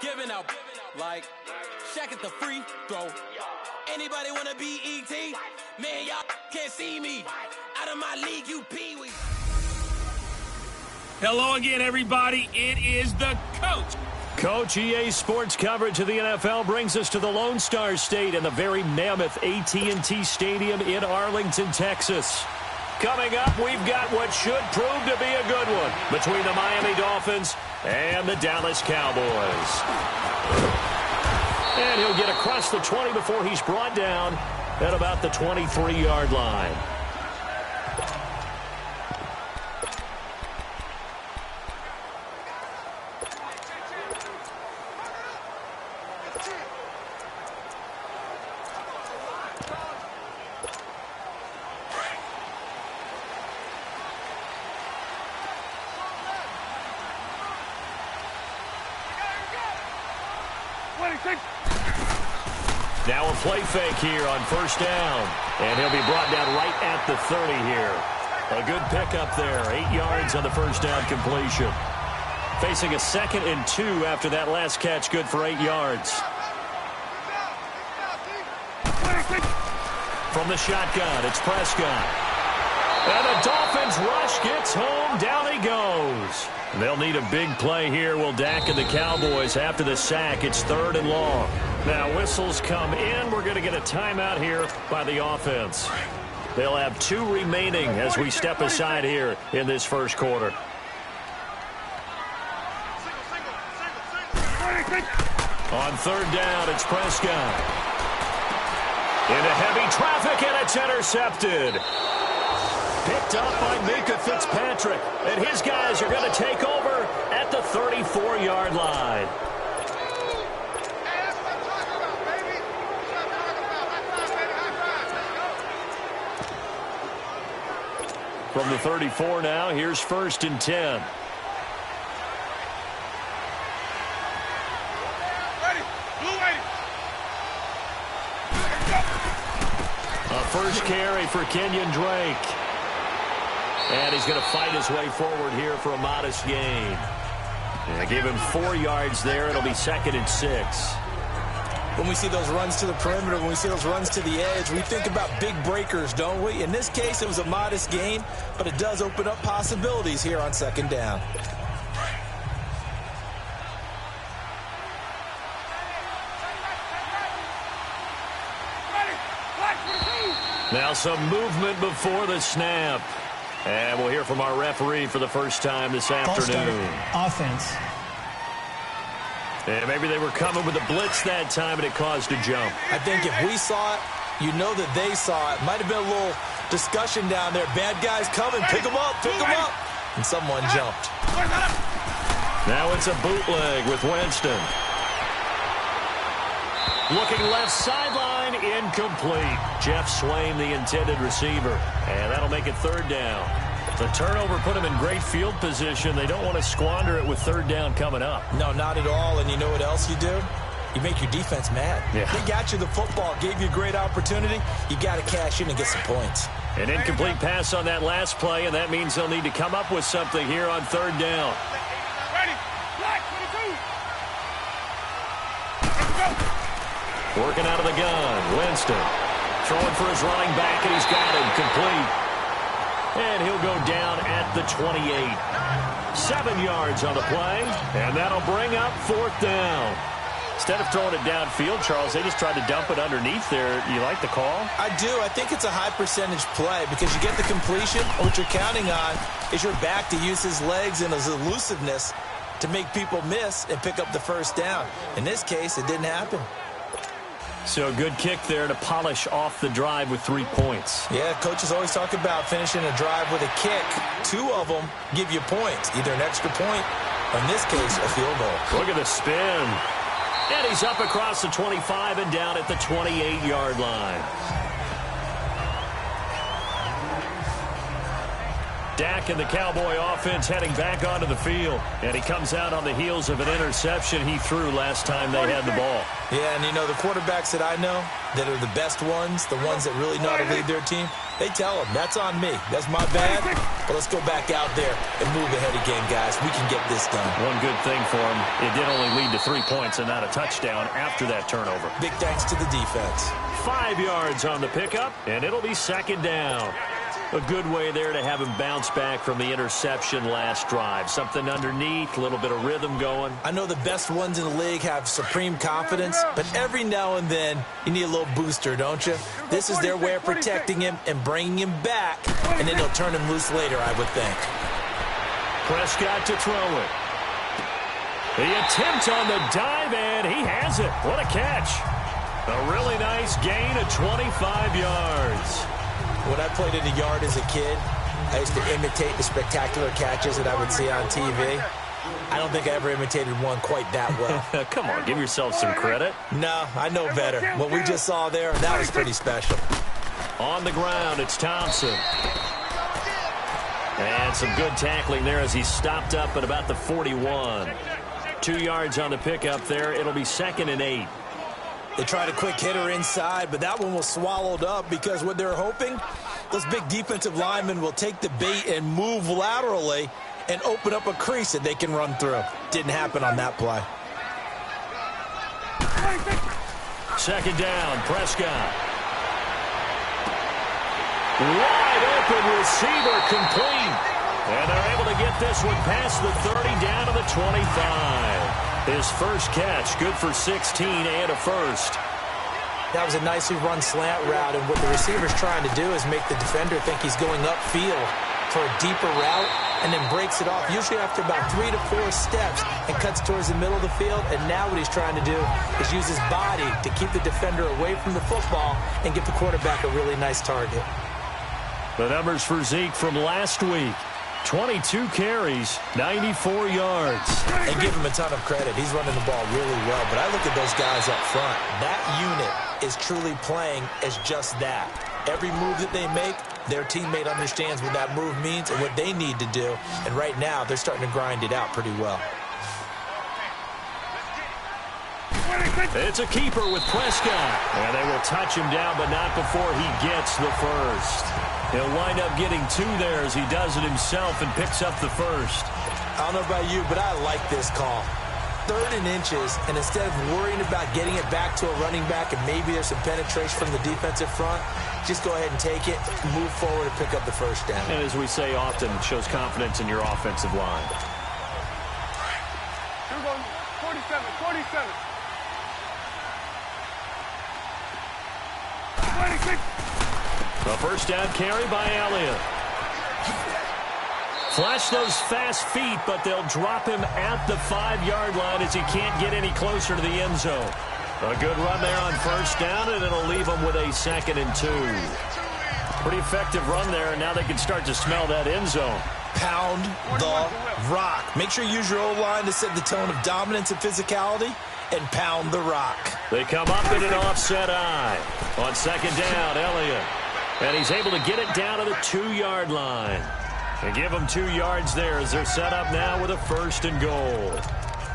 Giving out like Shaq at the free throw. Anybody wanna be ET? Man, y'all can't see me. Out of my league, you pee-wee. Hello again, everybody. It is the coach. Coach, EA Sports coverage of the NFL brings us to the Lone Star State and the very mammoth AT&T Stadium in Arlington, Texas. Coming up, we've got what should prove to be a good one between the Miami Dolphins and the Dallas Cowboys. And he'll get across the 20 before he's brought down at about the 23-yard line. Now a play fake here on first down. And he'll be brought down right at the 30 here. A good pickup there. 8 yards on the first down completion. Facing a 2nd and 2 after that last catch. Good for 8 yards. From the shotgun, it's Prescott. And the Dolphins rush gets home. Down he goes. They'll need a big play here, will Dak and the Cowboys after the sack. It's 3rd and long. Now whistles come in. We're going to get a timeout here by the offense. They'll have 2 remaining as we step aside here in this first quarter. On 3rd down, it's Prescott. Into heavy traffic, and it's intercepted. Picked up by Minka Fitzpatrick. And his guys are going to take over at the 34-yard line. From the 34 now, here's 1st and 10. A first carry for Kenyon Drake. And he's going to fight his way forward here for a modest gain. And I gave him 4 yards there. It'll be 2nd and 6. When we see those runs to the perimeter, when we see those runs to the edge, we think about big breakers, don't we? In this case, it was a modest gain, but it does open up possibilities here on 2nd down. Now some movement before the snap. And we'll hear from our referee for the first time this afternoon. Offense. And maybe they were coming with a blitz that time, and it caused a jump. I think if we saw it, you know that they saw it. Might have been a little discussion down there. Bad guys coming. Pick them up. Pick them up. And someone jumped. Now it's a bootleg with Winston. Looking left sideline, incomplete. Jeff Swain, the intended receiver. And that'll make it 3rd down. The turnover put them in great field position. They don't want to squander it with 3rd down coming up. No, not at all. And you know what else you do? You make your defense mad. Yeah. They got you the football, gave you a great opportunity. You got to cash in and get some points. An incomplete pass on that last play, and that means they'll need to come up with something here on 3rd down. Working out of the gun, Winston. Throwing for his running back, and he's got him complete. And he'll go down at the 28. 7 yards on the play, and that'll bring up 4th down. Instead of throwing it downfield, Charles, they just tried to dump it underneath there. You like the call? I do. I think it's a high percentage play because you get the completion. What you're counting on is your back to use his legs and his elusiveness to make people miss and pick up the 1st down. In this case, it didn't happen. So a good kick there to polish off the drive with 3 points. Yeah, coaches always talk about finishing a drive with a kick. 2 of them give you points, either an extra point or, in this case, a field goal. Look at the spin. And he's up across the 25 and down at the 28-yard line. Dak and the Cowboy offense heading back onto the field. And he comes out on the heels of an interception he threw last time they had the ball. Yeah, and you know, the quarterbacks that I know that are the best ones, the ones that really know how to lead their team, They tell him, that's on me. That's my bad. But let's go back out there and move ahead again, guys. We can get this done. One good thing for him, it did only lead to 3 points and not a touchdown after that turnover. Big thanks to the defense. 5 yards on the pickup, and it'll be second down. A good way there to have him bounce back from the interception last drive. Something underneath, a little bit of rhythm going. I know the best ones in the league have supreme confidence, but every now and then you need a little booster, don't you? This is their way of protecting him and bringing him back, and then they'll turn him loose later, I would think. Prescott to throw it. The attempt on the dive, and he has it. What a catch. A really nice gain of 25 yards. When I played in the yard as a kid, I used to imitate the spectacular catches that I would see on TV. I don't think I ever imitated one quite that well. Come on, give yourself some credit. No, I know better. What we just saw there, that was pretty special. On the ground, it's Thompson. And some good tackling there as he stopped up at about the 41. 2 yards on the pickup there. It'll be 2nd and 8. They tried a quick hitter inside, but that one was swallowed up because what they're hoping, those big defensive linemen will take the bait and move laterally and open up a crease that they can run through. Didn't happen on that play. Second down, Prescott. Wide open receiver complete. And they're able to get this one past the 30 down to the 25. His first catch, good for 16 and a first. That was a nicely run slant route, and what the receiver's trying to do is make the defender think he's going upfield for a deeper route and then breaks it off, usually after about 3 to 4 steps, and cuts towards the middle of the field. And now what he's trying to do is use his body to keep the defender away from the football and get the quarterback a really nice target. The numbers for Zeke from last week. 22 carries, 94 yards. And give him a ton of credit. He's running the ball really well. But I look at those guys up front. That unit is truly playing as just that. Every move that they make, their teammate understands what that move means and what they need to do. And right now, they're starting to grind it out pretty well. It's a keeper with Prescott. And they will touch him down, but not before he gets the first. He'll wind up getting 2 there as he does it himself and picks up the first. I don't know about you, but I like this call. 3rd and inches, and instead of worrying about getting it back to a running back and maybe there's some penetration from the defensive front, just go ahead and take it, move forward, and pick up the first down. And as we say often, shows confidence in your offensive line. 47. A first down carry by Elliott. Flash those fast feet, but they'll drop him at the 5-yard line as he can't get any closer to the end zone. A good run there on first down, and it'll leave him with a 2nd and 2. Pretty effective run there, and now they can start to smell that end zone. Pound the rock. Make sure you use your O-line to set the tone of dominance and physicality, and pound the rock. They come up in an offset eye. On second down, Elliott. And he's able to get it down to the 2-yard line. And give them 2 yards there as they're set up now with a 1st and goal.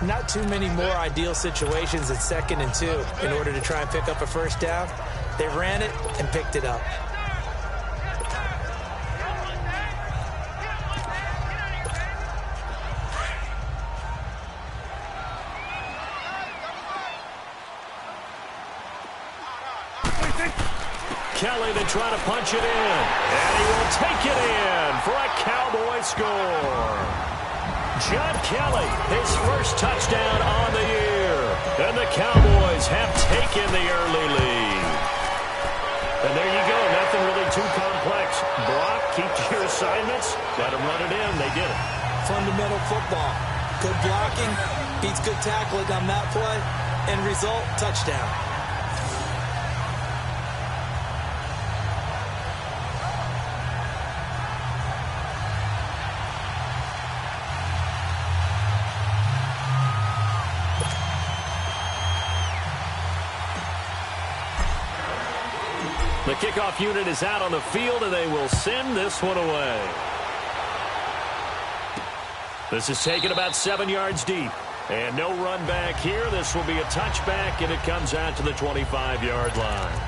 Not too many more ideal situations at 2nd and 2 in order to try and pick up a first down. They ran it and picked it up. Kelly to try to punch it in. And he will take it in for a Cowboy score. John Kelly, his first touchdown on the year. And the Cowboys have taken the early lead. And there you go. Nothing really too complex. Brock, keep to your assignments. Got to run it in. They did it. Fundamental football. Good blocking. Beats good tackling on that play. End result, touchdown. The kickoff unit is out on the field, and they will send this one away. This is taken about 7 yards deep. And no run back here. This will be a touchback, and it comes out to the 25-yard line.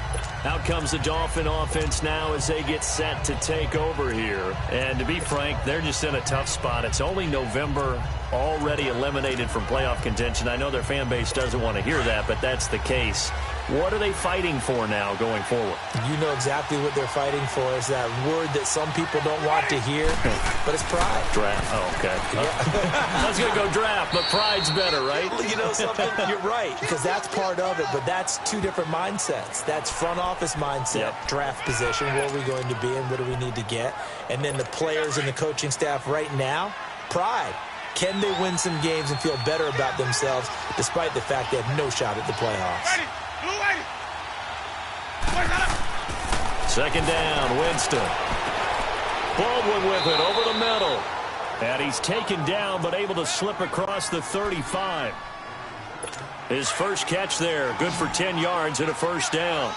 Out comes the Dolphin offense now as they get set to take over here. And to be frank, they're just in a tough spot. It's only November, already eliminated from playoff contention. I know their fan base doesn't want to hear that, but that's the case. What are they fighting for now going forward? You know exactly what they're fighting for. Is that word that some people don't want to hear, but it's pride. Draft. Oh, okay. I was going to go draft, but pride's better, right? You know something? You're right, because that's part of it, but that's two different mindsets. That's front office mindset, draft position, where are we going to be and what do we need to get? And then the players and the coaching staff right now, pride. Can they win some games and feel better about themselves despite the fact they have no shot at the playoffs? Second down, Winston. Baldwin with it over the middle. And he's taken down but able to slip across the 35. His first catch there, good for 10 yards and a first down.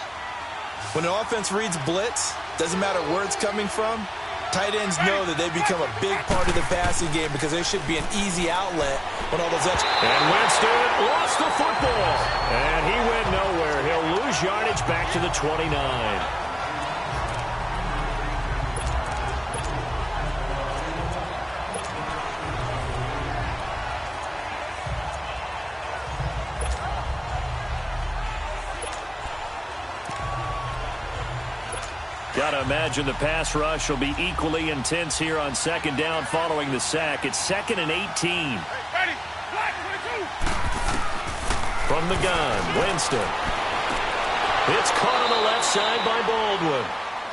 When an offense reads blitz, doesn't matter where it's coming from, tight ends know that they become a big part of the passing game because there should be an easy outlet when all those extra... And Winston lost the football. And he went nowhere. He'll lose yardage back to the 29. Got to imagine the pass rush will be equally intense here on second down following the sack. It's 2nd and 18. From the gun, Winston. It's caught on the left side by Baldwin.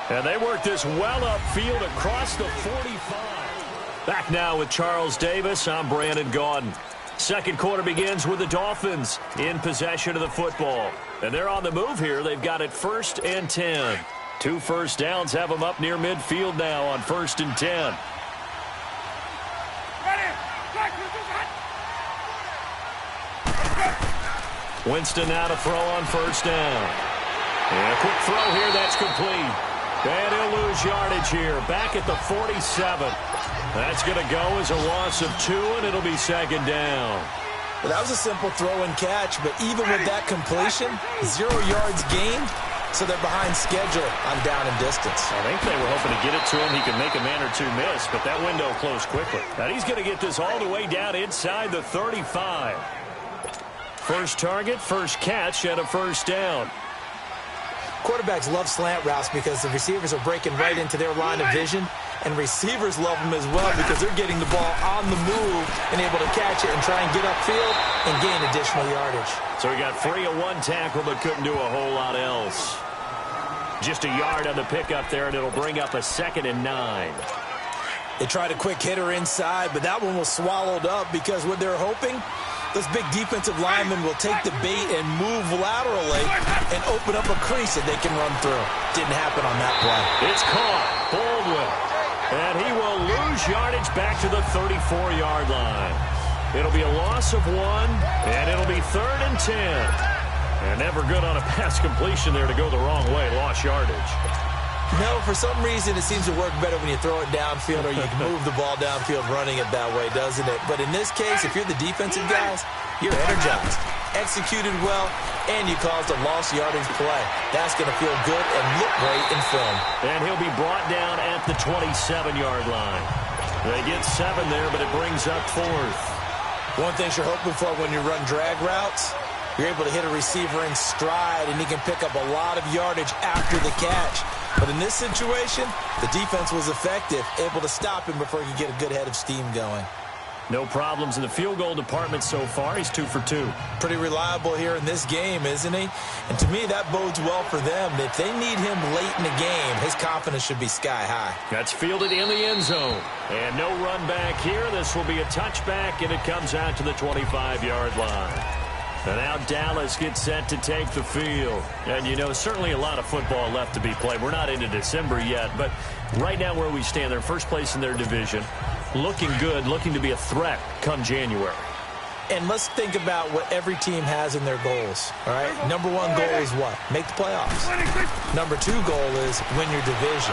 And they work this well upfield across the 45. Back now with Charles Davis. I'm Brandon Gaudin. Second quarter begins with the Dolphins in possession of the football. And they're on the move here. They've got it 1st and 10. 2 first downs have them up near midfield now on 1st and 10. Winston now to throw on 1st down. And a quick throw here, that's complete. And he'll lose yardage here, back at the 47. That's going to go as a loss of 2, and it'll be 2nd down. Well, that was a simple throw and catch, but even with that completion, 0 yards gained. So they're behind schedule on down and distance. I think they were hoping to get it to him. He could make a man or two miss, but that window closed quickly. Now he's going to get this all the way down inside the 35. First target, first catch, and a first down. Quarterbacks love slant routes because the receivers are breaking right into their line of vision, and receivers love them as well because they're getting the ball on the move and able to catch it and try and get upfield and gain additional yardage. So he got free of 1 tackle but couldn't do a whole lot else. Just a yard on the pickup there, and it'll bring up a 2nd and 9. They tried a quick hitter inside, but that one was swallowed up because what they're hoping, those big defensive linemen will take the bait and move laterally and open up a crease that they can run through. Didn't happen on that play. It's caught. Baldwin. And he will lose yardage back to the 34-yard line. It'll be a loss of 1, and it'll be 3rd and 10. And never good on a pass completion there to go the wrong way. Lost yardage. No, for some reason it seems to work better when you throw it downfield or you can move the ball downfield running it that way, doesn't it? But in this case, if you're the defensive guys, you're energized, executed well, and you caused a lost yardage play. That's going to feel good and look great in film. And he'll be brought down at the 27-yard line. They get 7 there, but it brings up 4th. One thing you're hoping for when you run drag routes, you're able to hit a receiver in stride, and he can pick up a lot of yardage after the catch. But in this situation, the defense was effective, able to stop him before he could get a good head of steam going. No problems in the field goal department so far. He's 2 for 2. Pretty reliable here in this game, isn't he? And to me, that bodes well for them. If they need him late in the game, his confidence should be sky high. That's fielded in the end zone. And no run back here. This will be a touchback, and it comes out to the 25-yard line. And now Dallas gets set to take the field. And, you know, certainly a lot of football left to be played. We're not into December yet, but right now where we stand, they're first place in their division. Looking good, looking to be a threat come January. And let's think about what every team has in their goals, all right? Number 1 goal is what? Make the playoffs. Number 2 goal is win your division.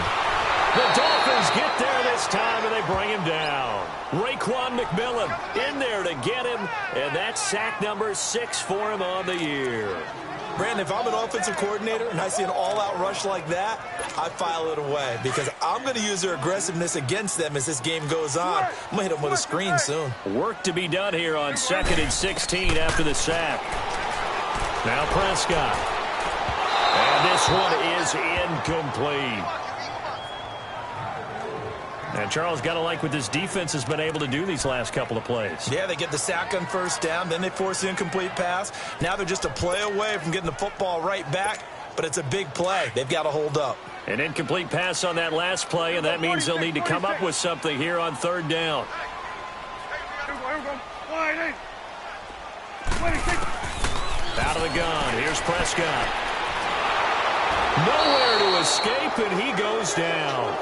The Dolphins get there this time, and they bring him down. Raekwon McMillan in there to get him, and that's sack number 6 for him on the year. Brandon, if I'm an offensive coordinator and I see an all-out rush like that, I file it away because I'm going to use their aggressiveness against them as this game goes on. I'm going to hit them with a screen soon. Work to be done here on 2nd and 16 after the sack. Now Prescott. And this one is incomplete. And Charles, got to like what this defense has been able to do these last couple of plays. Yeah, they get the sack on first down, then they force the incomplete pass. Now they're just a play away from getting the football right back, but it's a big play. They've got to hold up. An incomplete pass on that last play, and that means they'll need to come up with something here on 3rd down. Out of the gun, here's Prescott. Nowhere to escape, and he goes down.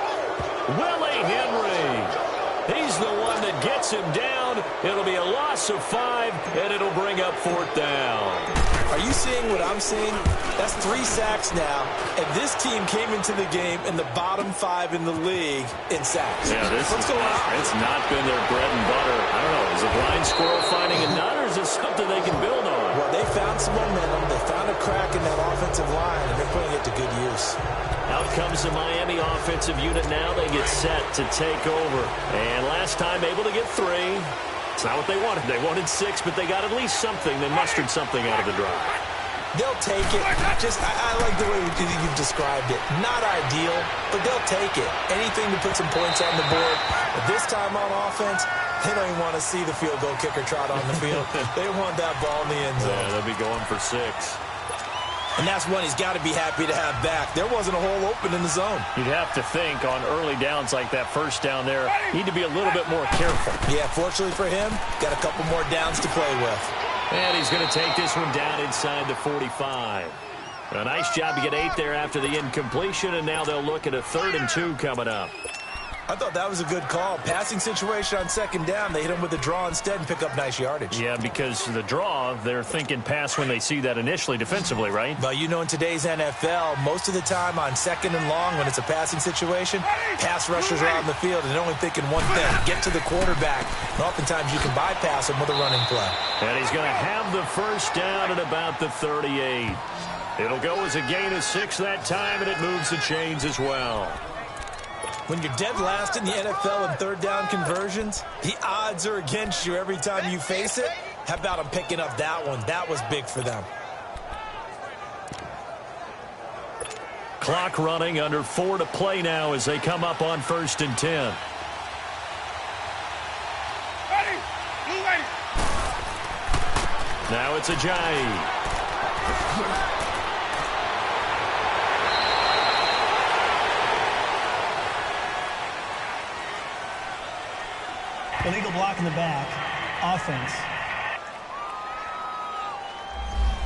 Willie Henry. He's the one that gets him down. It'll be a loss of 5, and it'll bring up 4th down. Are you seeing what I'm seeing? That's 3 sacks now, and this team came into the game in the bottom 5 in the league in sacks. Yeah, What's going on? It's not been their bread and butter. I don't know. Is a blind squirrel finding a nut, or is this something they can build on? Well, they found some momentum. They found a crack in that offensive line, and they're putting it to good use. Out comes the Miami offensive unit now. They get set to take over. And last time able to get 3. It's not what they wanted. They wanted 6, but they got at least something. They mustered something out of the drive. They'll take it. I like the way you've described it. Not ideal, but they'll take it. Anything to put some points on the board. But this time on offense, they don't even want to see the field goal kicker trot on the field. They want that ball in the end zone. Yeah, they'll be going for 6. And that's one he's got to be happy to have back. There wasn't a hole open in the zone. You'd have to think on early downs like that first down there, need to be a little bit more careful. Yeah, fortunately for him, got a couple more downs to play with. And he's going to take this one down inside the 45. A nice job to get 8 there after the incompletion, and now they'll look at a 3rd and 2 coming up. I thought that was a good call. Passing situation on 2nd down. They hit him with a draw instead and pick up nice yardage. Yeah, because the draw, they're thinking pass when they see that initially defensively, right? But you know, in today's NFL, most of the time on 2nd and long, when it's a passing situation, pass rushers are on the field and they're only thinking one thing, get to the quarterback. And oftentimes you can bypass him with a running play. And he's going to have the first down at about the 38. It'll go as a gain of 6 that time, and it moves the chains as well. When you're dead last in the NFL in 3rd down conversions, the odds are against you every time you face it. How about them picking up that one? That was big for them. Clock running, under 4 to play now as they come up on 1st and 10. Now it's Ajayi. Illegal block in the back. Offense.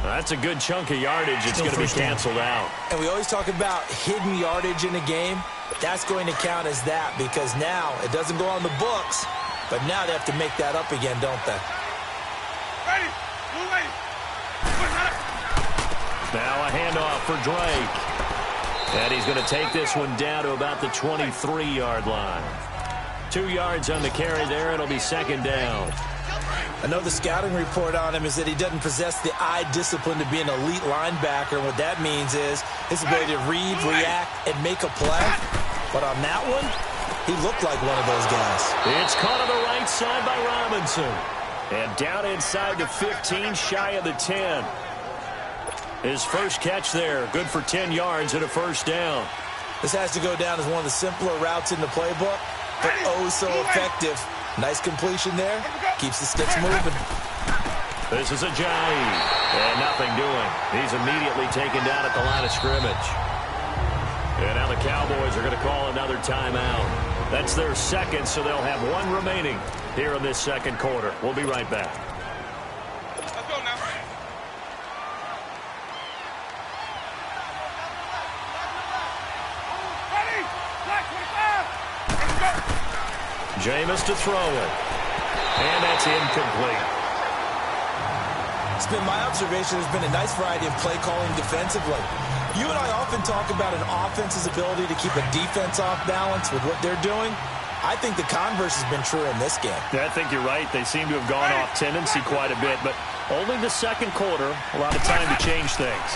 That's a good chunk of yardage. It's going to be canceled out. And we always talk about hidden yardage in a game. That's going to count as that because now it doesn't go on the books, but now they have to make that up again, don't they? Now a handoff for Drake. And he's going to take this one down to about the 23-yard line. 2 yards on the carry there. It'll be 2nd down. I know the scouting report on him is that he doesn't possess the eye discipline to be an elite linebacker. And what that means is his ability to read, react, and make a play. But on that one, he looked like one of those guys. It's caught on the right side by Robinson. And down inside the 15, shy of the 10. His first catch there, good for 10 yards and a first down. This has to go down as one of the simpler routes in the playbook, but oh so effective. Nice completion there. Keeps the sticks moving. This is Ajayi. And nothing doing. He's immediately taken down at the line of scrimmage. And now the Cowboys are going to call another timeout. That's their 2nd, so they'll have 1 remaining here in this 2nd quarter. We'll be right back. Let's go now. Ready? Black 25. Let's go. Jameis to throw it. And that's incomplete. It's been my observation there's been a nice variety of play calling defensively. You and I often talk about an offense's ability to keep a defense off balance with what they're doing. I think the converse has been true in this game. Yeah, I think you're right. They seem to have gone off tendency quite a bit, but only the second quarter, a lot of time to change things.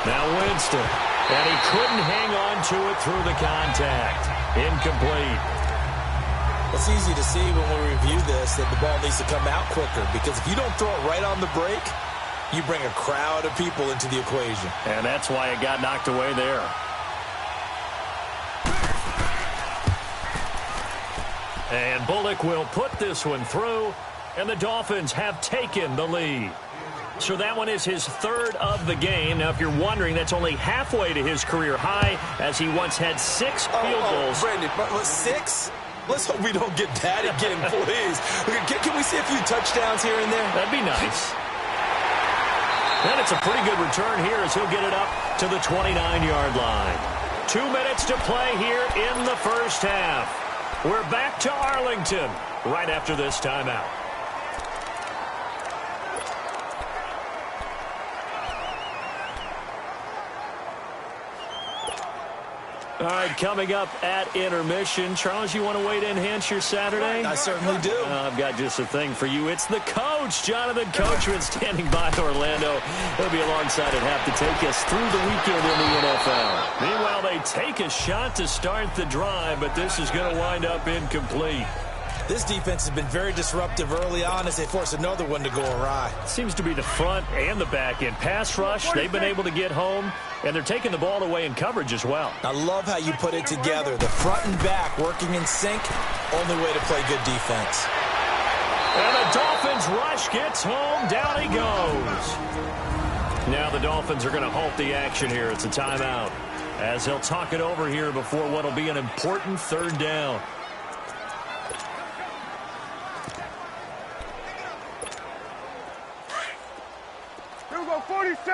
Now Winston, and he couldn't hang on to it through the contact. Incomplete. It's easy to see when we review this that the ball needs to come out quicker, because if you don't throw it right on the break, you bring a crowd of people into the equation. And that's why it got knocked away there. And Bullock will put this one through, and the Dolphins have taken the lead. So that one is his third of the game. Now, if you're wondering, that's only halfway to his career high, as he once had 6 field goals. Brandon, 6? Let's hope we don't get that again, please. Can we see a few touchdowns here and there? That'd be nice. And it's a pretty good return here as he'll get it up to the 29-yard line. 2 minutes to play here in the first half. We're back to Arlington right after this timeout. All right, coming up at intermission. Charles, you want to wait to enhance your Saturday? I certainly do. I've got just a thing for you. It's the coach, Jonathan Coachman, standing by Orlando. He'll be alongside at half to take us through the weekend in the NFL. Meanwhile, they take a shot to start the drive, but this is going to wind up incomplete. This defense has been very disruptive early on as they force another one to go awry. Seems to be the front and the back end. Pass rush, they've been able to get home, and they're taking the ball away in coverage as well. I love how you put it together. The front and back working in sync, only way to play good defense. And the Dolphins rush gets home, down he goes. Now the Dolphins are going to halt the action here. It's a timeout as they'll talk it over here before what will be an important third down. Here we go, 46.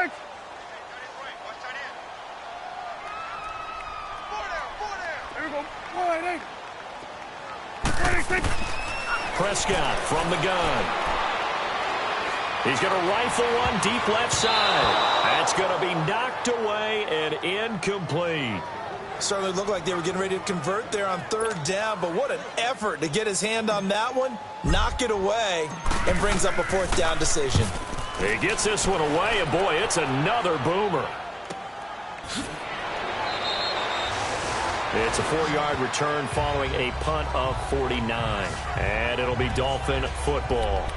Here we go, 48. 46. Prescott from the gun. He's going to rifle one deep left side. That's going to be knocked away and incomplete. Certainly looked like they were getting ready to convert there on third down, but what an effort to get his hand on that one, knock it away, and brings up a fourth down decision. He gets this one away, and boy, it's another boomer. It's a 4-yard return following a punt of 49. And it'll be Dolphin football.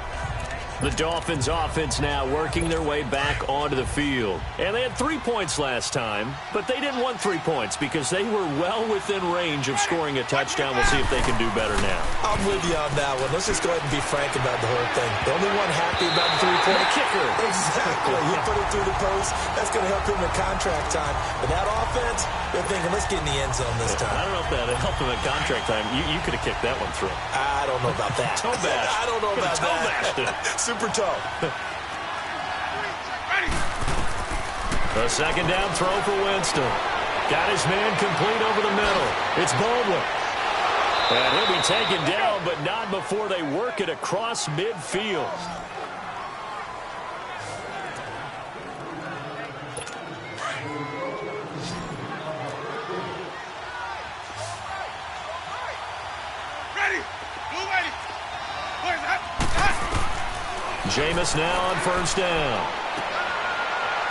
The Dolphins offense now working their way back onto the field. And they had 3 points last time, but they didn't want 3 points because they were well within range of scoring a touchdown. We'll see if they can do better now. I'm with you on that one. Let's just go ahead and be frank about the whole thing. The only one happy about the 3-point kicker. Exactly. You put it through the post. That's going to help him in contract time. But that offense, they're thinking, let's get in the end zone this time. I don't know if that helped him in contract time. You could have kicked that one through. I don't know about that. Toe bash. I don't know about toe that. bashed it. Super toe. A second down throw for Winston. Got his man complete over the middle. It's Baldwin. And he'll be taken down, but not before they work it across midfield. Jameis now on first down.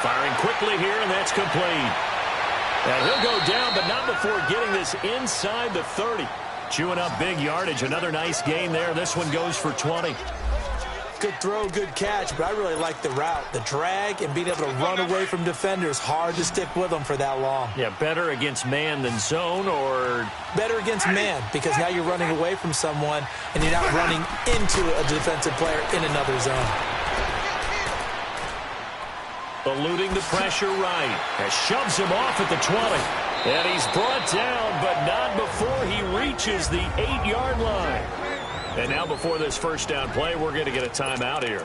Firing quickly here, and that's complete. And he'll go down, but not before getting this inside the 30. Chewing up big yardage. Another nice gain there. This one goes for 20. Good throw, good catch, but I really like the route. The drag and being able to run away from defenders. Hard to stick with them for that long. Yeah, better against man than zone, or better against man, because now you're running away from someone and you're not running into a defensive player in another zone. Eluding the pressure right. That shoves him off at the 20. And he's brought down, but not before he reaches the 8-yard line. And now before this first down play, we're going to get a timeout here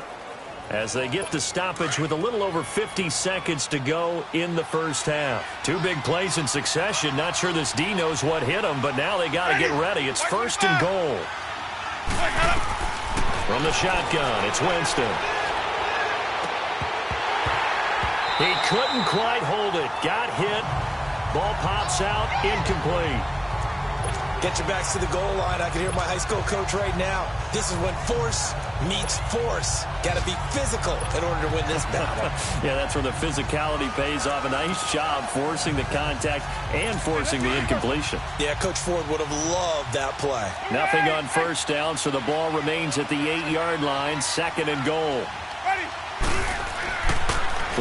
as they get the stoppage with a little over 50 seconds to go in the first half. 2 big plays in succession. Not sure this D knows what hit him, but now they got to get ready. It's first and goal. From the shotgun, it's Winston. He couldn't quite hold it. Got hit. Ball pops out. Incomplete. Get your backs to the goal line. I can hear my high school coach right now. This is when force meets force. Got to be physical in order to win this battle. Yeah, that's where the physicality pays off. A nice job forcing the contact and forcing the incompletion. Yeah, Coach Ford would have loved that play. Nothing on first down, so the ball remains at the 8-yard line. 2nd and goal.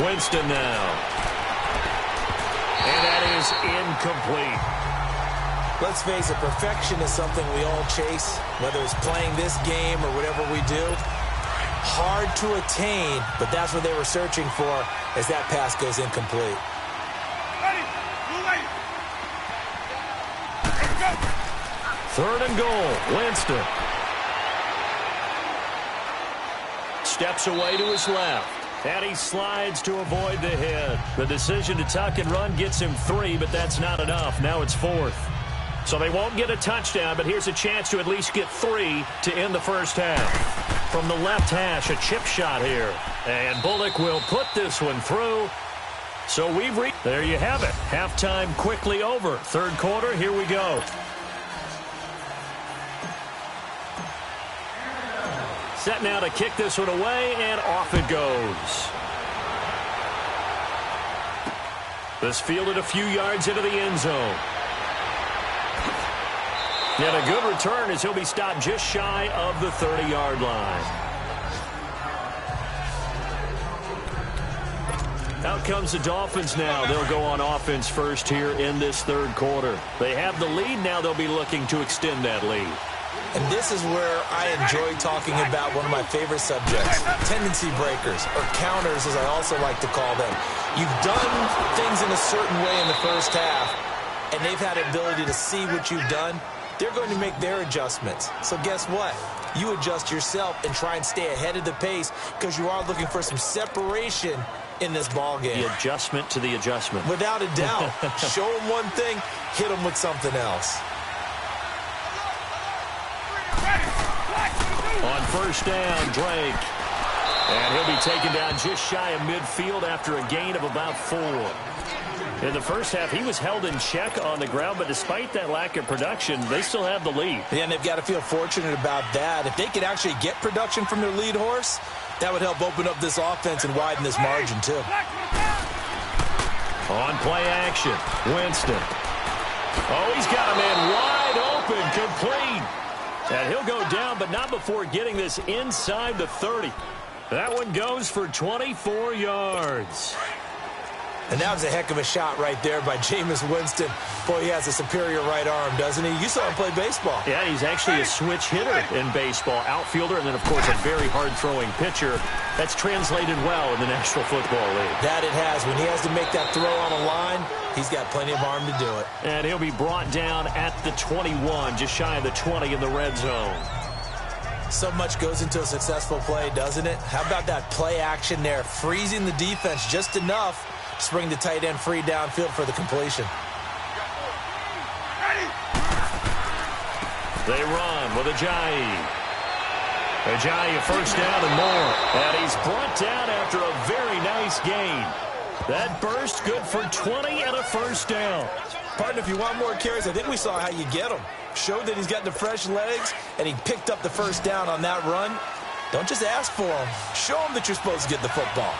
Winston now. And that is incomplete. Let's face it, perfection is something we all chase, whether it's playing this game or whatever we do. Hard to attain, but that's what they were searching for as that pass goes incomplete. Third and goal, Winston. Steps away to his left. And he slides to avoid the hit. The decision to tuck and run gets him 3, but that's not enough. Now it's 4th. So they won't get a touchdown, but here's a chance to at least get 3 to end the first half. From the left hash, a chip shot here. And Bullock will put this one through. So there you have it. Halftime quickly over. Third quarter, here we go. Set now to kick this one away, and off it goes. This fielded a few yards into the end zone. And a good return as he'll be stopped just shy of the 30-yard line. Out comes the Dolphins now. They'll go on offense first here in this third quarter. They have the lead. Now they'll be looking to extend that lead. And this is where I enjoy talking about one of my favorite subjects, tendency breakers, or counters as I also like to call them. You've done things in a certain way in the first half, and they've had the ability to see what you've done. They're going to make their adjustments. So guess what? You adjust yourself and try and stay ahead of the pace because you are looking for some separation in this ball game. The adjustment to the adjustment. Without a doubt. Show them one thing, hit them with something else. On first down, Drake. And he'll be taken down just shy of midfield after a gain of about 4. In the first half, he was held in check on the ground, but despite that lack of production, they still have the lead. Yeah, and they've got to feel fortunate about that. If they could actually get production from their lead horse, that would help open up this offense and widen this margin, too. On play action, Winston. Oh, he's got a man wide open, complete. And he'll go down, but not before getting this inside the 30. That one goes for 24 yards. And that was a heck of a shot right there by Jameis Winston. Boy, he has a superior right arm, doesn't he? You saw him play baseball. Yeah, he's actually a switch hitter in baseball. Outfielder, and then, of course, a very hard-throwing pitcher. That's translated well in the National Football League. That it has. When he has to make that throw on a line, he's got plenty of arm to do it. And he'll be brought down at the 21, just shy of the 20 in the red zone. So much goes into a successful play, doesn't it? How about that play action there, freezing the defense just enough to bring the tight end free downfield for the completion. They run with Ajayi. Ajayi first down and more. And he's brought down after a very nice gain. That burst good for 20 and a first down. Partner, if you want more carries, I think we saw how you get them. Showed that he's got the fresh legs, and he picked up the first down on that run. Don't just ask for them. Show them that you're supposed to get the football.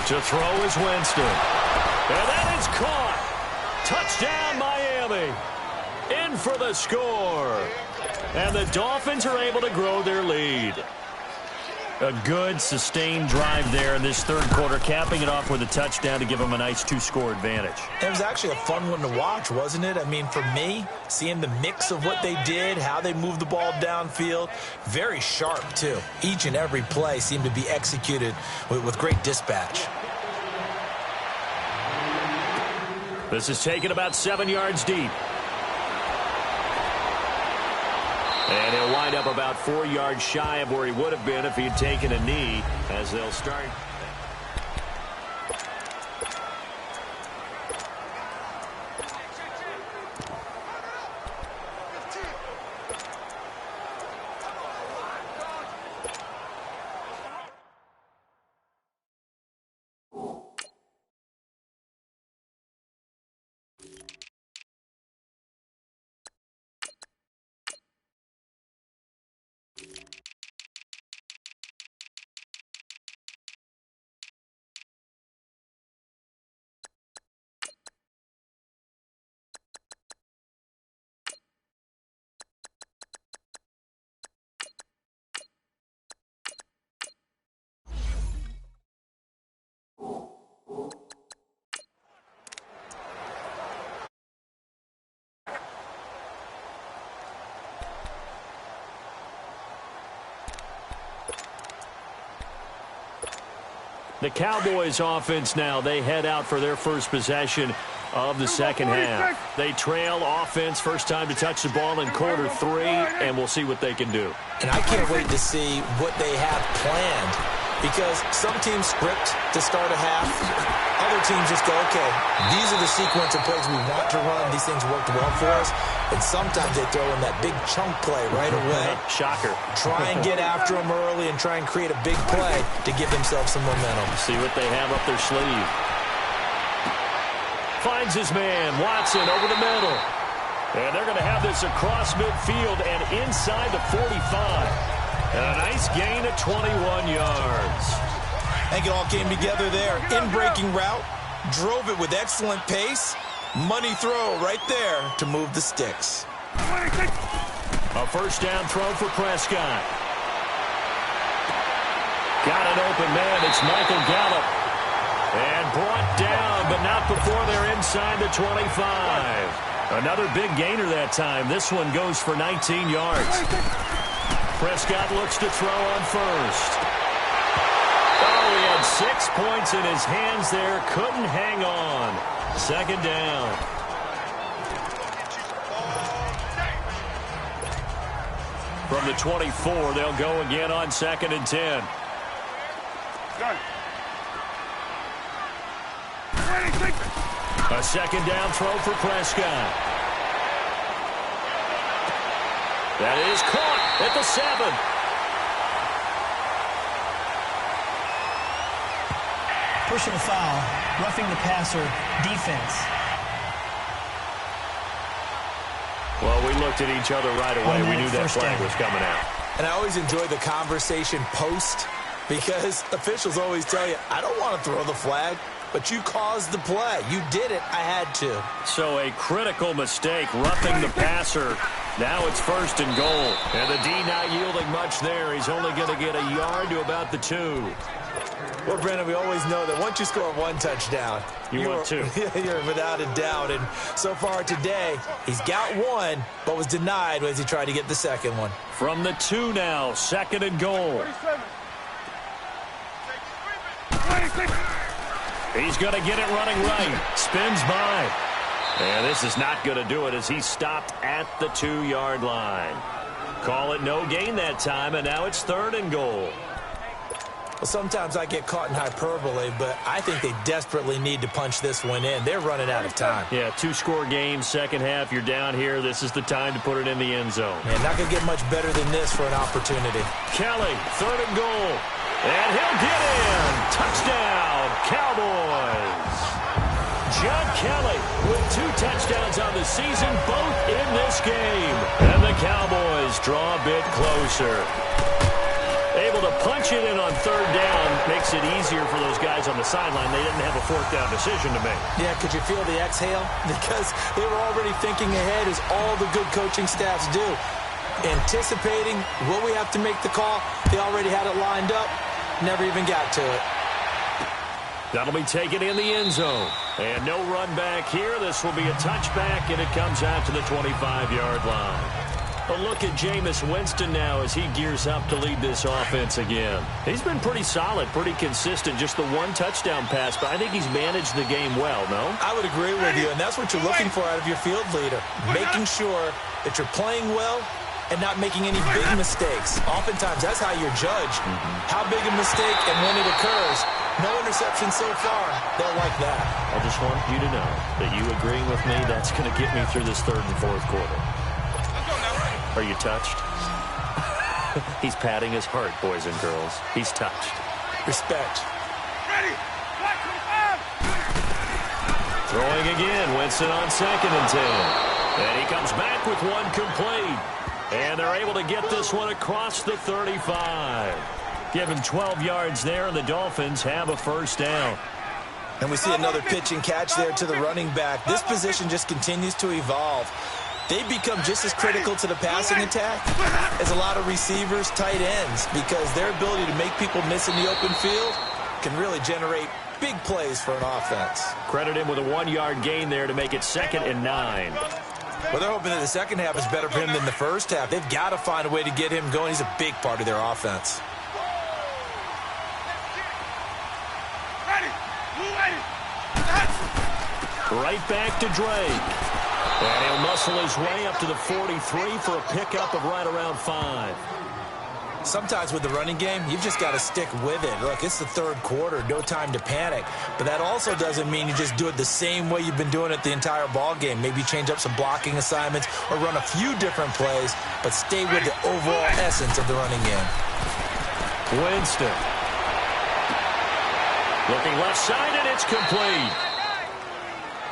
To throw is Winston. And that is caught. Touchdown, Miami. In for the score. And the Dolphins are able to grow their lead. A good, sustained drive there in this third quarter, capping it off with a touchdown to give them a nice 2-score advantage. It was actually a fun one to watch, wasn't it? I mean, for me, seeing the mix of what they did, how they moved the ball downfield, very sharp, too. Each and every play seemed to be executed with great dispatch. This is taken about 7 yards deep. And he'll wind up about 4 yards shy of where he would have been if he had taken a knee, as they'll start. The Cowboys offense now, they head out for their first possession of the second half. They trail offense, first time to touch the ball in quarter 3, and we'll see what they can do. And I can't wait to see what they have planned, because some teams script to start a half. Other teams just go, okay, these are the sequence of plays we want to run. These things worked well for us. And sometimes they throw in that big chunk play right away. Shocker. Try and get after them early and try and create a big play to give themselves some momentum. See what they have up their sleeve. Finds his man, Watson, over the middle. And they're going to have this across midfield and inside the 45. And a nice gain of 21 yards. I think it all came together there. In-breaking route, drove it with excellent pace. Money throw right there to move the sticks. A first down throw for Prescott. Got an open man. It's Michael Gallup. And brought down, but not before they're inside the 25. Another big gainer that time. This one goes for 19 yards. Prescott looks to throw on first. Oh, he had 6 points in his hands there. Couldn't hang on. Second down. From the 24, they'll go again on 2nd and 10. A second down throw for Prescott. That is caught at the 7. Personal foul, roughing the passer, defense. Well, we looked at each other right away. We knew that flag was coming out. And I always enjoy the conversation post, because officials always tell you, I don't want to throw the flag, but you caused the play. You did it. I had to. So a critical mistake, roughing the passer. Now it's 1st and goal. And the D not yielding much there. He's only going to get a yard to about the 2. Well, Brandon, we always know that once you score 1 touchdown, you want 2. You're without a doubt. And so far today, he's got 1, but was denied as he tried to get the second one. From the 2 now, 2nd and goal. He's going to get it running right. Spins by. And this is not going to do it as he stopped at the 2-yard line. Call it no gain that time, and now it's 3rd and goal. Well, sometimes I get caught in hyperbole, but I think they desperately need to punch this one in. They're running out of time. Yeah, 2-score game, second half. You're down here. This is the time to put it in the end zone. Man, not going to get much better than this for an opportunity. Kelly, 3rd and goal. And he'll get in. Touchdown, Cowboys. John Kelly with 2 touchdowns on the season, both in this game. And the Cowboys draw a bit closer. Able to punch it in on 3rd down makes it easier for those guys on the sideline. They didn't have a 4th down decision to make. Yeah, could you feel the exhale? Because they were already thinking ahead, as all the good coaching staffs do. Anticipating, will we have to make the call? They already had it lined up. Never even got to it. That'll be taken in the end zone. And no run back here. This will be a touchback, and it comes out to the 25-yard line. A look at Jameis Winston now as he gears up to lead this offense again. He's been pretty solid, pretty consistent. Just the 1 touchdown pass, but I think he's managed the game well, no? I would agree with you, and that's what you're looking for out of your field leader. Making sure that you're playing well and not making any big mistakes. Oftentimes, that's how you're judged. How big a mistake and when it occurs. No interception so far. They'll like that. I just want you to know that you agreeing with me, that's going to get me through this 3rd and 4th quarter. Are you touched? He's patting his heart, boys and girls. He's touched. Respect. Ready. Throwing again. Winston on 2nd and 10. And he comes back with 1 complete. And they're able to get this one across the 35. Give him 12 yards there, and the Dolphins have a 1st down. And we see another pitch and catch there to the running back. This position just continues to evolve. They become just as critical to the passing attack as a lot of receivers, tight ends, because their ability to make people miss in the open field can really generate big plays for an offense. Credit him with a 1-yard gain there to make it 2nd and 9. Well, they're hoping that the second half is better for him than the first half. They've got to find a way to get him going. He's a big part of their offense. Right back to Drake. And he'll muscle his way up to the 43 for a pickup of right around 5. Sometimes with the running game, you've just got to stick with it. Look, it's the third quarter, no time to panic. But that also doesn't mean you just do it the same way you've been doing it the entire ball game. Maybe change up some blocking assignments or run a few different plays, but stay with the overall essence of the running game. Winston. Looking left side, and it's complete.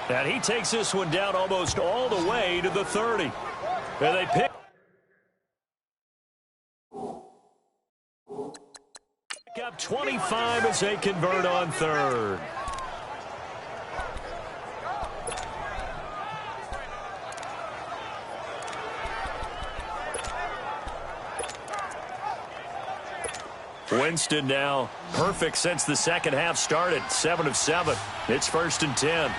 And he takes this one down almost all the way to the 30. And they pick up 25 as they convert on third. Winston now perfect since the second half started. 7 of 7. It's 1st and 10.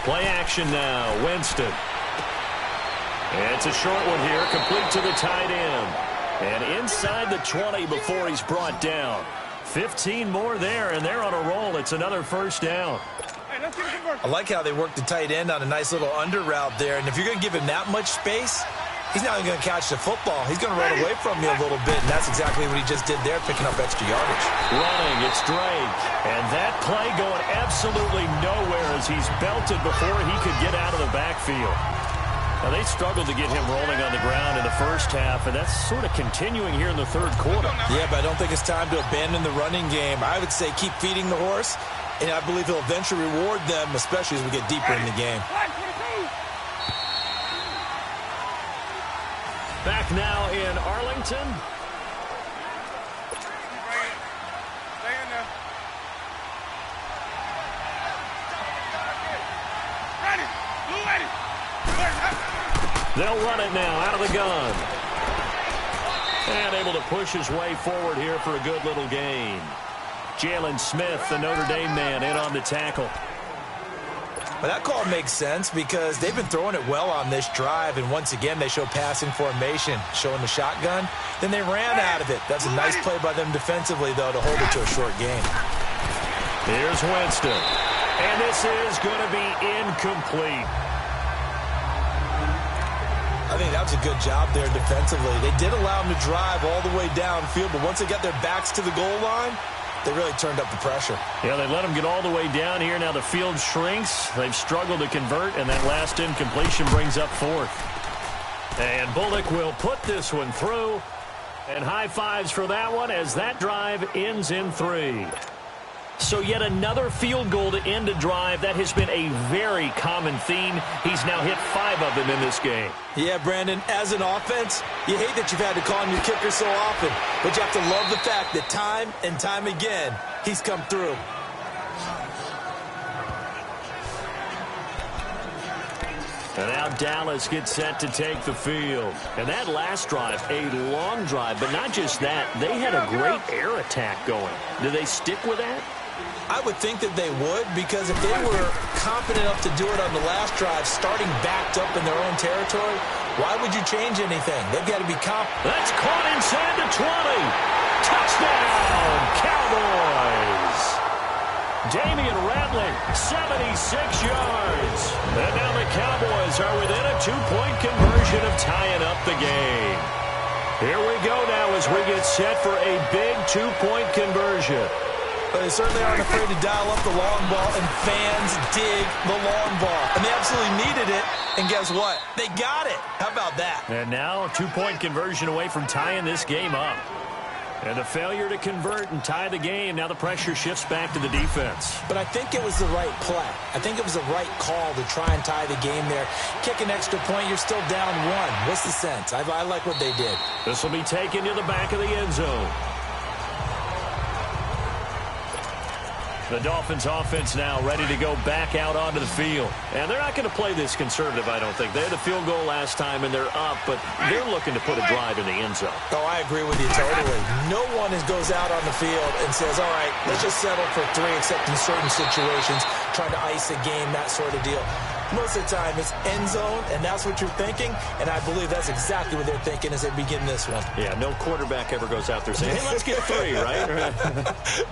Play action now. Winston. It's a short one here, complete to the tight end. And inside the 20 before he's brought down. 15 more there, and they're on a roll. It's another first down. I like how they work the tight end on a nice little under route there. And if you're going to give him that much space, he's not even going to catch the football. He's going to run away from you a little bit, and that's exactly what he just did there, picking up extra yardage. Running, it's Drake. And that play going absolutely nowhere as he's belted before he could get out of the backfield. Now, they struggled to get him rolling on the ground in the first half, and that's sort of continuing here in the third quarter. Yeah, but I don't think it's time to abandon the running game. I would say keep feeding the horse, and I believe he'll eventually reward them, especially as we get deeper in the game. Back now in Arlington. They'll run it now out of the gun. And able to push his way forward here for a good little gain. Jalen Smith, the Notre Dame man, in on the tackle. But that call makes sense because they've been throwing it well on this drive, and once again they show passing formation, showing the shotgun. Then they ran out of it. That's a nice play by them defensively, though, to hold it to a short gain. Here's Winston. And this is going to be incomplete. I think that was a good job there defensively. They did allow them to drive all the way downfield, but once they got their backs to the goal line, they really turned up the pressure. Yeah, they let them get all the way down here. Now the field shrinks. They've struggled to convert, and that last incompletion brings up 4th. And Bullock will put this one through. And high fives for that one as that drive ends in 3. So yet another field goal to end a drive. That has been a very common theme. He's now hit 5 of them in this game. Yeah, Brandon, as an offense, you hate that you've had to call on your kicker so often, but you have to love the fact that time and time again, he's come through. And now Dallas gets set to take the field. And that last drive, a long drive, but not just that, they had a great air attack going. Do they stick with that? I would think that they would, because if they were confident enough to do it on the last drive, starting backed up in their own territory, why would you change anything? They've got to be confident. That's caught inside the 20. Touchdown, Cowboys. Damian Rattling, 76 yards. And now the Cowboys are within a 2-point conversion of tying up the game. Here we go now as we get set for a big 2-point conversion. They certainly aren't afraid to dial up the long ball, and fans dig the long ball. And they absolutely needed it, and guess what? They got it. How about that? And now a 2-point conversion away from tying this game up. And a failure to convert and tie the game. Now the pressure shifts back to the defense. But I think it was the right play. I think it was the right call to try and tie the game there. Kick an extra point, you're still down 1. What's the sense? I like what they did. This will be taken to the back of the end zone. The Dolphins offense now ready to go back out onto the field. And they're not going to play this conservative, I don't think. They had a field goal last time, and they're up, but they're looking to put a drive in the end zone. Oh, I agree with you totally. No one goes out on the field and says, all right, let's just settle for 3, except in certain situations, trying to ice a game, that sort of deal. Most of the time, it's end zone, and that's what you're thinking, and I believe that's exactly what they're thinking as they begin this one. Yeah, no quarterback ever goes out there saying, hey, let's get 3, right?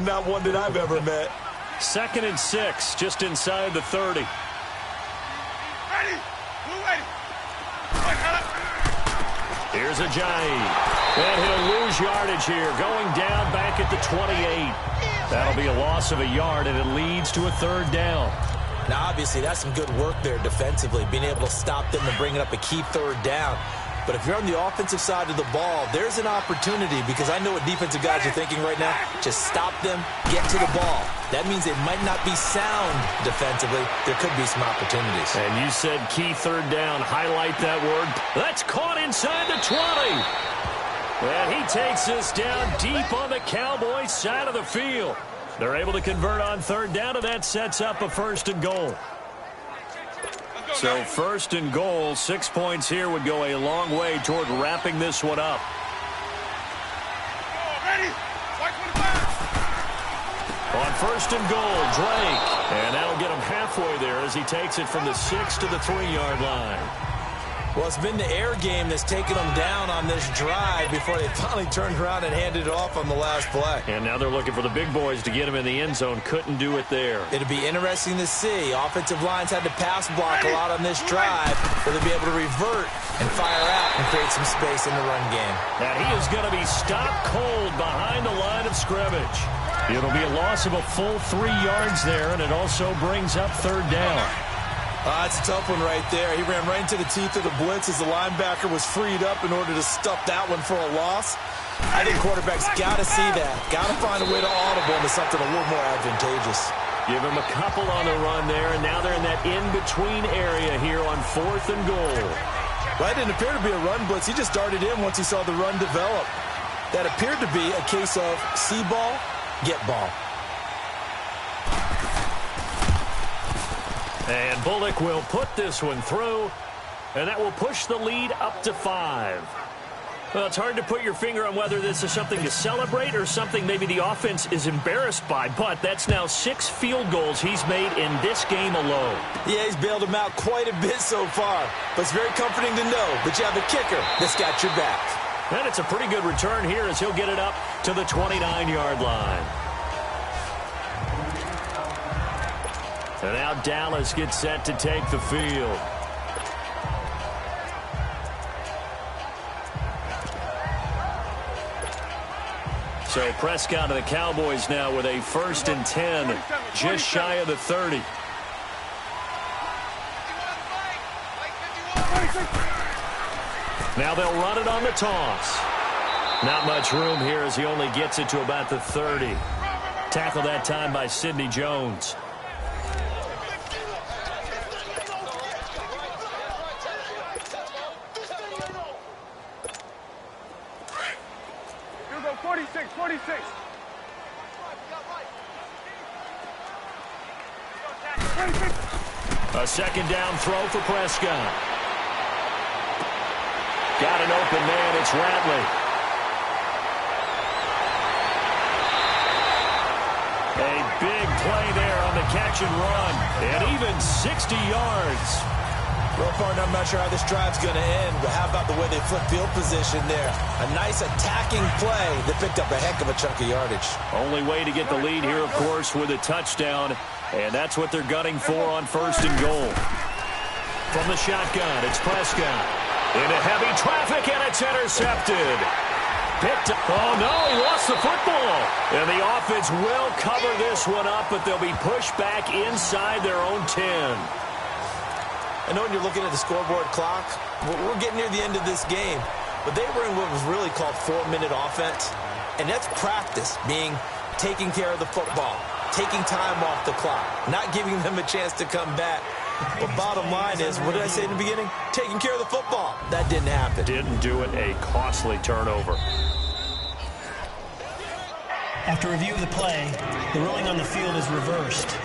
Not one that I've ever met. 2nd and 6, just inside the 30. Ready? Move ready. Here's Ajayi. And he'll lose yardage here, going down back at the 28. That'll be a loss of a yard, and it leads to a 3rd down. Now, obviously, that's some good work there defensively, being able to stop them and bring it up a key 3rd down. But if you're on the offensive side of the ball, there's an opportunity, because I know what defensive guys are thinking right now. Just stop them, get to the ball. That means they might not be sound defensively. There could be some opportunities. And you said key 3rd down. Highlight that word. That's caught inside the 20. And he takes this down deep on the Cowboys side of the field. They're able to convert on 3rd down, and that sets up a 1st and goal. So 1st and goal, 6 points here would go a long way toward wrapping this one up. Ready? On 1st and goal, Drake. And that'll get him halfway there as he takes it from the 6 to the 3-yard line. Well, it's been the air game that's taken them down on this drive before they finally turned around and handed it off on the last play. And now they're looking for the big boys to get him in the end zone. Couldn't do it there. It'll be interesting to see. Offensive lines had to pass block a lot on this drive, so they'll be able to revert and fire out and create some space in the run game. And he is going to be stopped cold behind the line of scrimmage. It'll be a loss of a full 3 yards there, and it also brings up 3rd down. It's a tough one right there. He ran right into the teeth of the blitz as the linebacker was freed up in order to stuff that one for a loss. I think quarterbacks got to see that. Got to find a way to audible into something a little more advantageous. Give him a couple on the run there, and now they're in that in-between area here on 4th and goal. Well, it didn't appear to be a run blitz. He just darted in once he saw the run develop. That appeared to be a case of see ball, get ball. And Bullock will put this one through, and that will push the lead up to 5. Well, it's hard to put your finger on whether this is something to celebrate or something maybe the offense is embarrassed by, but that's now 6 field goals he's made in this game alone. Yeah, he's bailed them out quite a bit so far, but it's very comforting to know that you have a kicker that's got your back. And it's a pretty good return here as he'll get it up to the 29-yard line. And now Dallas gets set to take the field. So Prescott and the Cowboys now with a 1st and 10, just shy of the 30. Now they'll run it on the toss. Not much room here as he only gets it to about the 30. Tackled that time by Sidney Jones. Here we go, 46. A 2nd down throw for Prescott. Got an open man. It's Ratley. A big play there on the catch and run. And even 60 yards. Real partner, I'm not sure how this drive's going to end, but how about the way they flip field position there? A nice attacking play that picked up a heck of a chunk of yardage. Only way to get the lead here, of course, with a touchdown. And that's what they're gunning for on 1st and goal. From the shotgun, it's Prescott. Into heavy traffic, and it's intercepted. Picked up. Oh, no, he lost the football. And the offense will cover this one up, but they'll be pushed back inside their own 10. I know when you're looking at the scoreboard clock, we're getting near the end of this game, but they were in what was really called 4-minute offense, and that's practice, being taking care of the football, taking time off the clock, not giving them a chance to come back. But bottom line is, what did I say in the beginning? Taking care of the football. That didn't happen. Didn't do it. A costly turnover. After review of the play, the ruling on the field is reversed.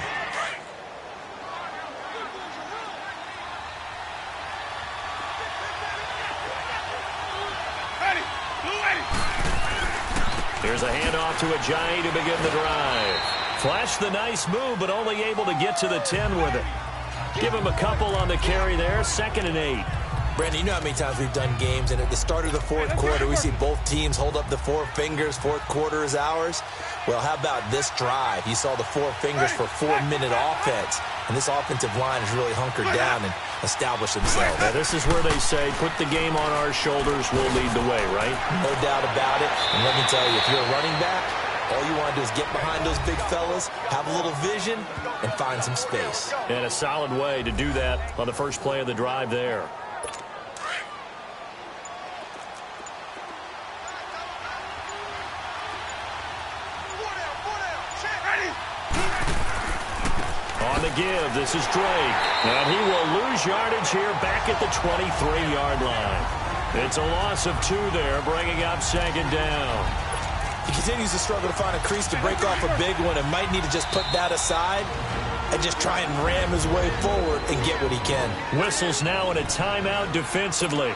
Here's a handoff to Ajayi to begin the drive. Flashed the nice move, but only able to get to the 10 with it. Give him a couple on the carry there, 2nd and 8. Brandon, you know how many times we've done games, and at the start of the fourth quarter, we see both teams hold up the 4 fingers, fourth quarter is ours. Well, how about this drive? You saw the 4 fingers for 4-minute offense, and this offensive line has really hunkered down and established themselves. Now, this is where they say, put the game on our shoulders, we'll lead the way, right? No doubt about it, and let me tell you, if you're a running back, all you want to do is get behind those big fellas, have a little vision, and find some space. And a solid way to do that on the first play of the drive there. On the give, this is Drake. And he will lose yardage here back at the 23-yard line. It's a loss of 2 there, bringing up 2nd down. He continues to struggle to find a crease to break off a big one and might need to just put that aside and just try and ram his way forward and get what he can. Whistles now in a timeout defensively.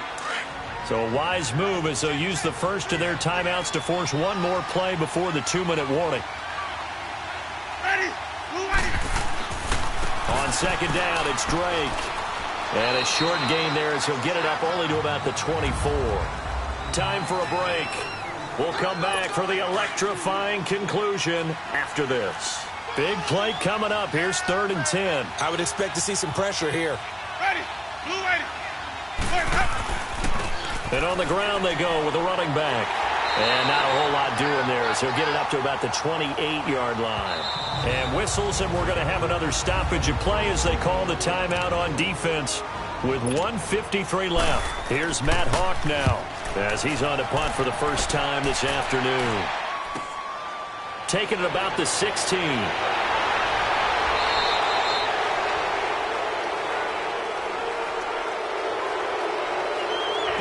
So a wise move as they'll use the first of their timeouts to force one more play before the 2-minute warning. On 2nd down, it's Drake. And a short gain there as he'll get it up only to about the 24. Time for a break. We'll come back for the electrifying conclusion after this. Big play coming up. Here's 3rd and 10. I would expect to see some pressure here. And on the ground they go with the running back. And not a whole lot doing there as he'll get it up to about the 28-yard line. And whistles, and we're going to have another stoppage of play as they call the timeout on defense with 1:53 left. Here's Matt Hawk now as he's on to punt for the first time this afternoon. Taking it about the 16.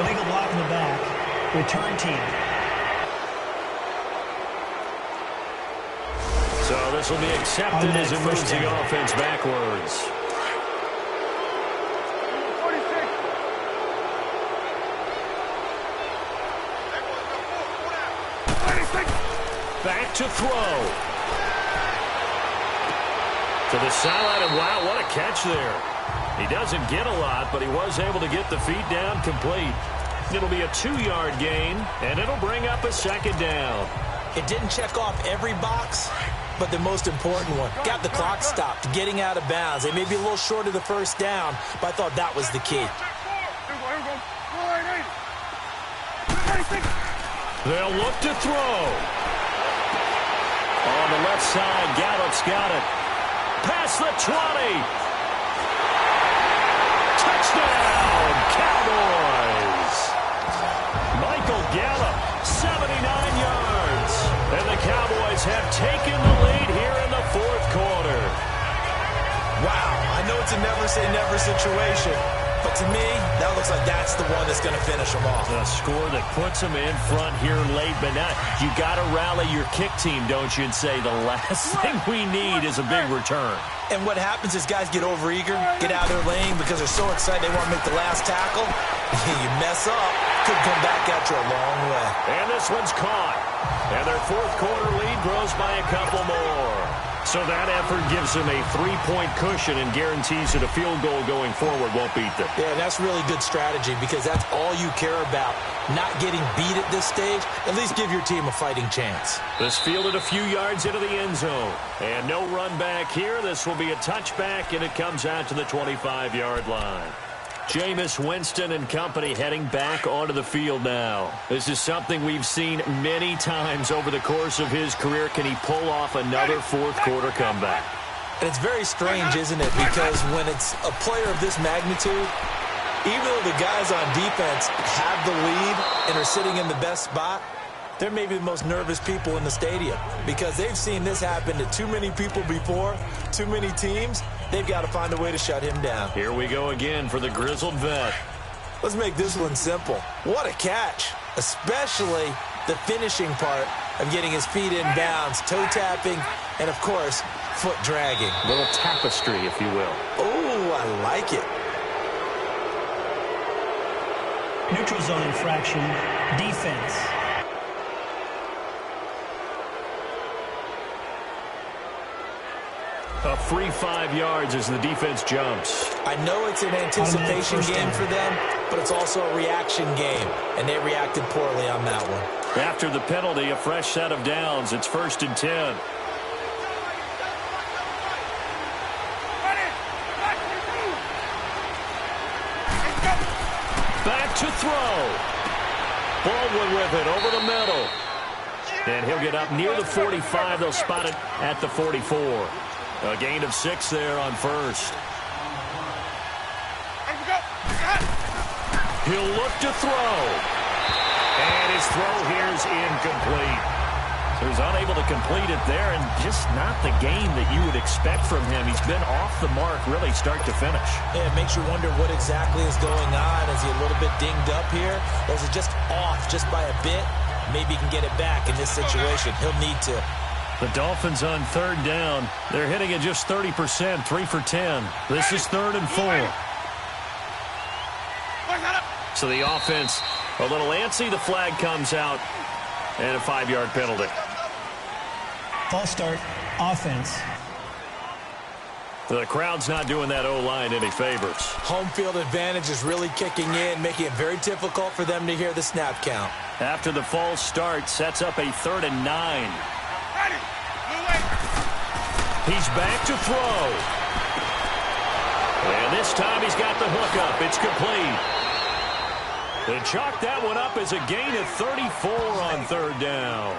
Illegal block in the back. Return team. So this will be accepted as it moves the offense backwards. Back to throw. To the sideline, and wow, what a catch there. He doesn't get a lot, but he was able to get the feet down complete. It'll be a 2-yard gain, and it'll bring up a 2nd down. It didn't check off every box, but the most important one. Got the clock stopped, getting out of bounds. They may be a little short of the first down, but I thought that was the key. They'll look to throw. On the left side, Gallup's got it. Past the 20. Touchdown, Cowboys. Michael Gallup, 79 yards. And the Cowboys have taken the lead here in the 4th quarter. Wow, I know it's a never-say-never situation, but to me, that looks like that's the one that's going to finish them off. A score that puts them in front here late, but now you got to rally your kick team, don't you, and say the last thing we need is a big return. And what happens is guys get overeager, get out of their lane because they're so excited they want to make the last tackle. You mess up, could come back at you a long way. And this one's caught. And their 4th quarter lead grows by a couple more. So that effort gives them a 3-point cushion and guarantees that a field goal going forward won't beat them. Yeah, and that's really good strategy because that's all you care about. Not getting beat at this stage. At least give your team a fighting chance. This fielded a few yards into the end zone. And no run back here. This will be a touchback, and it comes out to the 25-yard line. Jameis Winston and company heading back onto the field now. This is something we've seen many times over the course of his career. Can he pull off another 4th quarter comeback? And it's very strange, isn't it? Because when it's a player of this magnitude, even though the guys on defense have the lead and are sitting in the best spot, they're maybe the most nervous people in the stadium because they've seen this happen to too many people before, too many teams. They've got to find a way to shut him down. Here we go again for the grizzled vet. Let's make this one simple. What a catch, especially the finishing part of getting his feet in bounds, toe tapping, and, of course, foot dragging. A little tapestry, if you will. Oh, I like it. Neutral zone infraction, defense. A free 5 yards as the defense jumps. I know it's an anticipation game for them, but it's also a reaction game, and they reacted poorly on that one. After the penalty, a fresh set of downs. It's 1st and 10. Back to throw. Baldwin with it over the middle. And he'll get up near the 45. They'll spot it at the 44. A gain of 6 there on first. He'll look to throw. And his throw here is incomplete. So he's unable to complete it there, and just not the game that you would expect from him. He's been off the mark really start to finish. Yeah, it makes you wonder what exactly is going on. Is he a little bit dinged up here? Or is it just off just by a bit? Maybe he can get it back in this situation. He'll need to. The Dolphins on 3rd down. They're hitting at just 30%, 3 for 10. This is 3rd and 4. So the offense a little antsy. The flag comes out, and a 5-yard penalty. False start, offense. The crowd's not doing that O-line any favors. Home field advantage is really kicking in, making it very difficult for them to hear the snap count. After the false start, sets up a 3rd and 9. He's back to throw. And this time he's got the hook up. It's complete. They chalk that one up as a gain of 34 on 3rd down.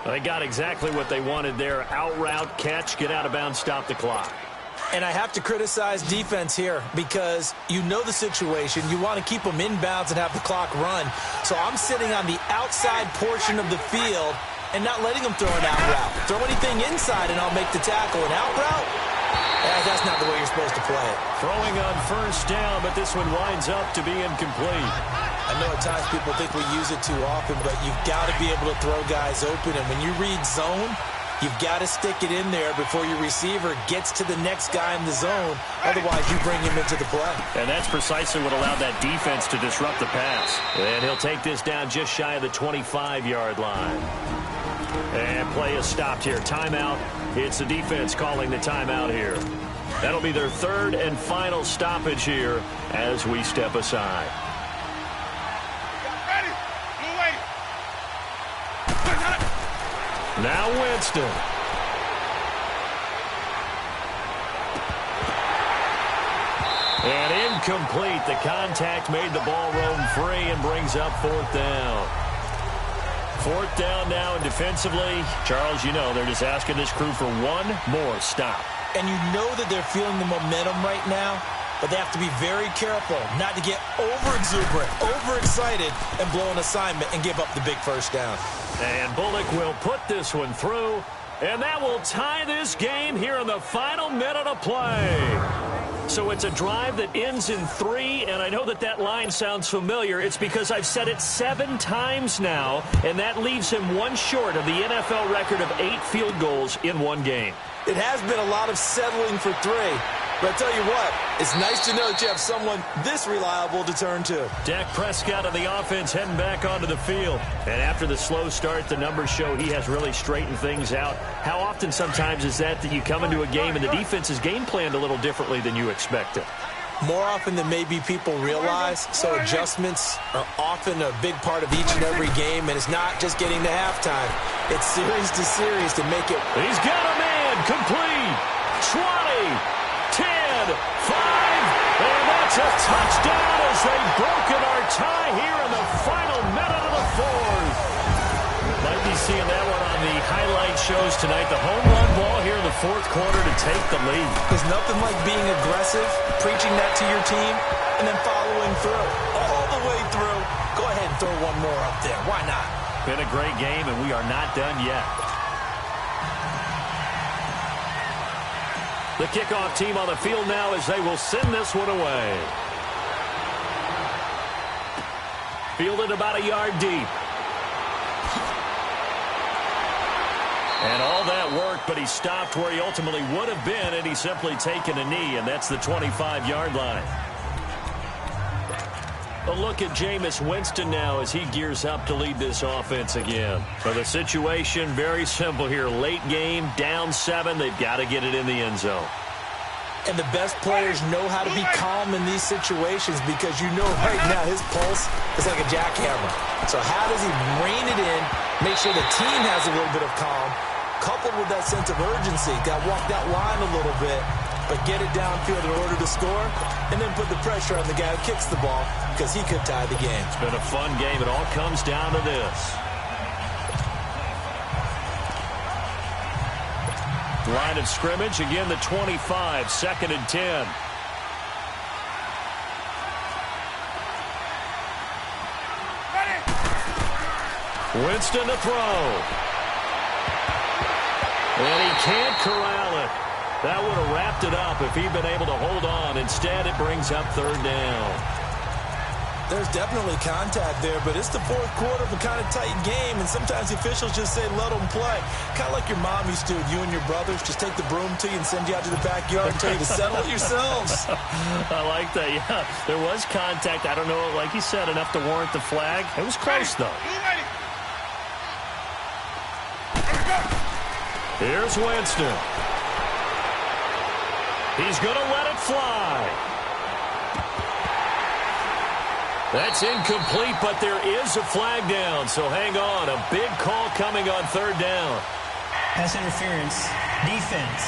They got exactly what they wanted there. Out route, catch, get out of bounds, stop the clock. And I have to criticize defense here because you know the situation. You want to keep them in bounds and have the clock run. So I'm sitting on the outside portion of the field and not letting them throw an out route. Throw anything inside and I'll make the tackle. An out route? That's not the way you're supposed to play it. Throwing on 1st down, but this one winds up to be incomplete. I know at times people think we use it too often, but you've got to be able to throw guys open. And when you read zone, you've got to stick it in there before your receiver gets to the next guy in the zone. Otherwise, you bring him into the play. And that's precisely what allowed that defense to disrupt the pass. And he'll take this down just shy of the 25-yard line. And play is stopped here. Timeout. It's the defense calling the timeout here. That'll be their 3rd and final stoppage here as we step aside. Now Winston. And incomplete. The contact made the ball roam free and brings up 4th down. 4th down now, and defensively, Charles, you know, they're just asking this crew for one more stop. And you know that they're feeling the momentum right now, but they have to be very careful not to get over-exuberant, overexcited, and blow an assignment and give up the big 1st down. And Bullock will put this one through, and that will tie this game here in the final minute of play. So it's a drive that ends in 3, and I know that that line sounds familiar. It's because I've said it 7 times now, and that leaves him 1 short of the NFL record of 8 field goals in 1 game. It has been a lot of settling for 3. But I tell you what, it's nice to know that you have someone this reliable to turn to. Dak Prescott of the offense heading back onto the field. And after the slow start, the numbers show he has really straightened things out. How often sometimes is that you come into a game and the defense is game planned a little differently than you expected? More often than maybe people realize, so adjustments are often a big part of each and every game, and it's not just getting to halftime. It's series to series to make it. He's got a man complete. 20. 10, 5, and that's a touchdown as they've broken our tie here in the final minute of the 4th. Might be seeing that one on the highlight shows tonight. The home run ball here in the 4th quarter to take the lead. There's nothing like being aggressive, preaching that to your team, and then following through. All the way through. Go ahead and throw one more up there. Why not? Been a great game, and we are not done yet. The kickoff team on the field now as they will send this one away. Fielded about a yard deep. And all that worked, but he stopped where he ultimately would have been, and he's simply taken a knee, and that's the 25-yard line. A look at Jameis Winston now as he gears up to lead this offense again. So the situation, very simple here. Late game, down 7. They've got to get it in the end zone. And the best players know how to be calm in these situations because you know right now his pulse is like a jackhammer. So how does he rein it in, make sure the team has a little bit of calm, coupled with that sense of urgency? Got to walk that line a little bit, but get it downfield in order to score, and then put the pressure on the guy who kicks the ball because he could tie the game. It's been a fun game. It all comes down to this. Line of scrimmage, again the 25, 2nd and 10. Winston to throw. And he can't corral it. That would have wrapped it up if he'd been able to hold on. Instead, it brings up 3rd down. There's definitely contact there, but it's the 4th quarter of a kind of tight game, and sometimes the officials just say, let them play. Kind of like your mom used to with you and your brothers. Just take the broom to you and send you out to the backyard and tell you to settle it yourselves. I like that, yeah. There was contact. I don't know, like you said, enough to warrant the flag. It was close, though. Here's Winston. He's going to let it fly. That's incomplete, but there is a flag down, so hang on. A big call coming on 3rd down. Pass interference, defense.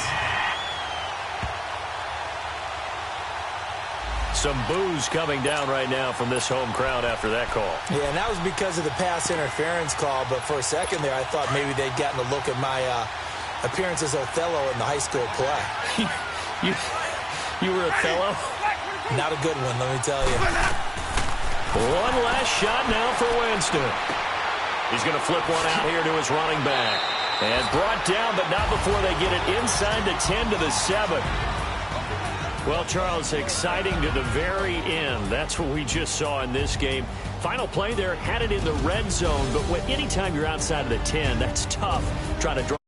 Some boos coming down right now from this home crowd after that call. Yeah, and that was because of the pass interference call, but for a second there I thought maybe they'd gotten a look at my appearance as Othello in the high school play. You were Othello? Not a good one, let me tell you. One last shot now for Winston. He's going to flip one out here to his running back. And brought down, but not before they get it inside the 10 to the 7. Well, Charles, exciting to the very end. That's what we just saw in this game. Final play there, had it in the red zone, but anytime you're outside of the 10, that's tough. Trying to draw